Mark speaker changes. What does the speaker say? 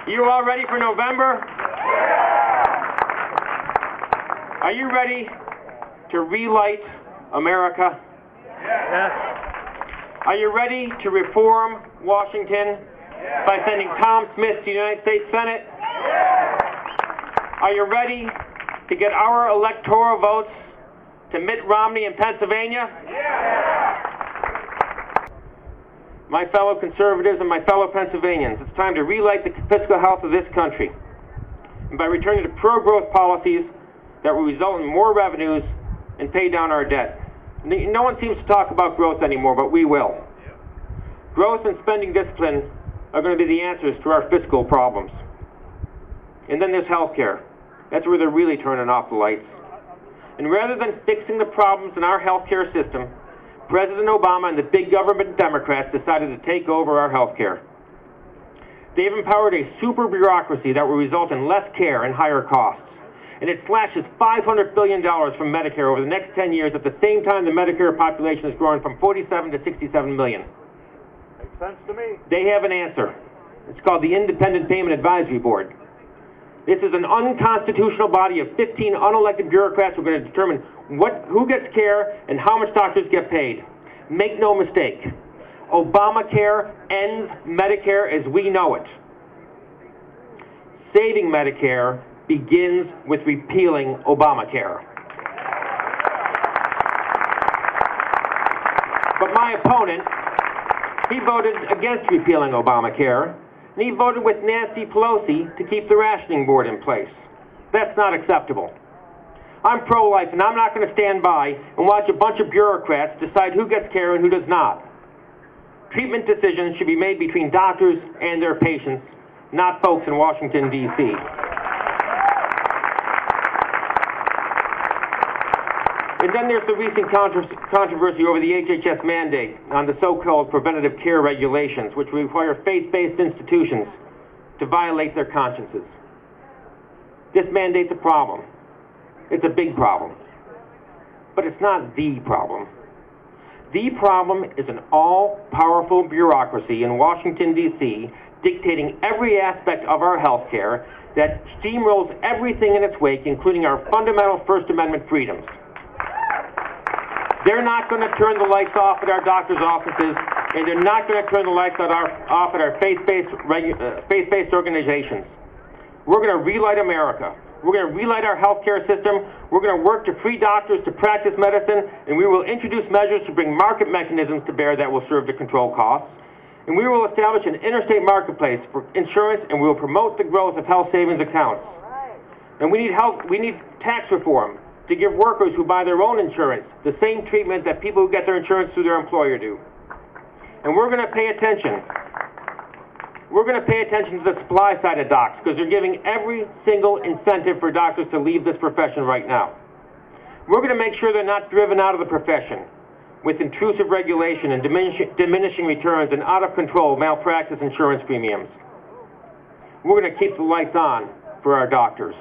Speaker 1: You all ready for November? Are you ready to relight America?
Speaker 2: Yes.
Speaker 1: Are you ready to reform Washington by sending Tom Smith to the United States Senate? Are you ready to get our electoral votes to Mitt Romney in Pennsylvania? My fellow conservatives and my fellow Pennsylvanians, it's time to relight the fiscal health of this country. And by returning to pro-growth policies that will result in more revenues and pay down our debt. No one seems to talk about growth anymore, but we will. Growth and spending discipline are going to be the answers to our fiscal problems. And then there's health care. That's where they're really turning off the lights. And rather than fixing the problems in our health care system, President Obama and the big government Democrats decided to take over our health care. They've empowered a super bureaucracy that will result in less care and higher costs. And it slashes $500 billion from Medicare over the next 10 years at the same time the Medicare population is growing from 47 to 67 million.
Speaker 2: Makes sense to me.
Speaker 1: They have an answer. It's called the Independent Payment Advisory Board. This is an unconstitutional body of 15 unelected bureaucrats who are going to determine who gets care and how much doctors get paid. Make no mistake, Obamacare ends Medicare as we know it. Saving Medicare begins with repealing Obamacare. But my opponent, he voted against repealing Obamacare, and he voted with Nancy Pelosi to keep the rationing board in place. That's not acceptable. I'm pro-life, and I'm not going to stand by and watch a bunch of bureaucrats decide who gets care and who does not. Treatment decisions should be made between doctors and their patients, not folks in Washington, D.C. And then there's the recent controversy over the HHS mandate on the so-called preventative care regulations, which require faith-based institutions to violate their consciences. This mandate's a problem. It's a big problem. But it's not the problem. The problem is an all-powerful bureaucracy in Washington, D.C., dictating every aspect of our health care that steamrolls everything in its wake, including our fundamental First Amendment freedoms. They're not going to turn the lights off at our doctors' offices, and they're not going to turn the lights off at our faith-based organizations. We're going to relight America. We're going to relight our healthcare system. We're going to work to free doctors to practice medicine, and we will introduce measures to bring market mechanisms to bear that will serve to control costs. And we will establish an interstate marketplace for insurance, and we will promote the growth of health savings accounts. And we need tax reform to give workers who buy their own insurance the same treatment that people who get their insurance through their employer do. And we're going to pay attention. We're going to pay attention to the supply side of docs, because they're giving every single incentive for doctors to leave this profession right now. We're going to make sure they're not driven out of the profession with intrusive regulation and diminishing returns and out-of-control malpractice insurance premiums. We're going to keep the lights on for our doctors.